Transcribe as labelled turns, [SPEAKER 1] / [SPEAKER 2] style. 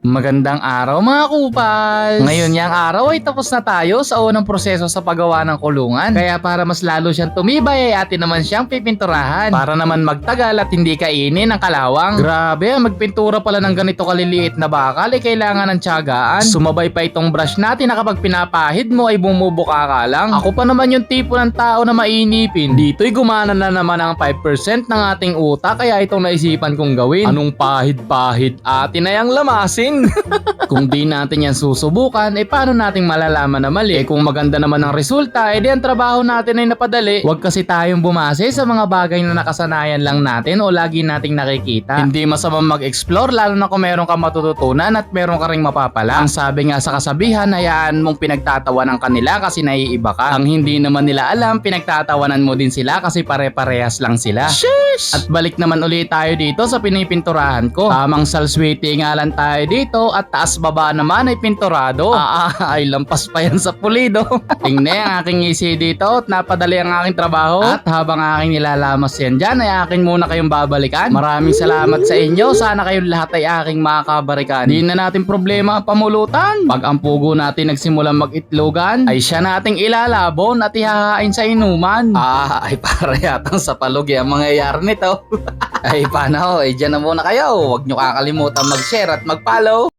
[SPEAKER 1] Magandang araw mga kupal! Ngayon niyang araw ay tapos na tayo sa unang proseso sa paggawa ng kulungan. Kaya para mas lalo siyang tumibay ay atin naman siyang pipinturahan. Para naman magtagal at hindi kainin ng kalawang. Grabe, magpintura pala ng ganito kaliliit na bakal ay kailangan ng tiyagaan. Sumabay pa itong brush natin na kapag pinapahid mo ay bumubuka ka lang. Ako pa naman yung tipo ng tao na mainipin. Dito'y gumana na naman ang 5% ng ating utak kaya itong naisipan kong gawin. Anong pahid-pahid? Atin na yang lamasin. Kung di natin yan susubukan, paano nating malalaman na mali? Kung maganda naman ang resulta, di ang trabaho natin ay napadali. Huwag kasi tayong bumase sa mga bagay na nakasanayan lang natin o lagi nating nakikita. Hindi masamang mag-explore lalo na kung meron kang matututunan at meron ka ring mapapala. Ang sabi nga sa kasabihan, hayaan mong pinagtatawanan kanila kasi naiiba ka. Ang hindi naman nila alam, pinagtatawanan mo din sila kasi pare-parehas lang sila. Sheesh! At balik naman ulit tayo dito sa pinipinturahan ko. Tamang salswete nga lang tayo dito at taas baba naman ay pinturado. Ay lampas pa yan sa pulido. Tingnan ang aking isi dito at napadali ang aking trabaho. At habang aking nilalamas yan dyan ay akin muna kayong babalikan. Maraming salamat sa inyo. Sana kayong lahat ay aking makakabarikan. Di na natin problema ang pamulutan. Pag ang pugo natin nagsimulang mag-itlogan ay siya nating ilalabon at ihahain sa inuman. Ay para yatang sa palugi ang mangyayari nito. Ay paano? Dyan na muna kayo. Huwag nyo kakalimutan mag-share at mag-follow.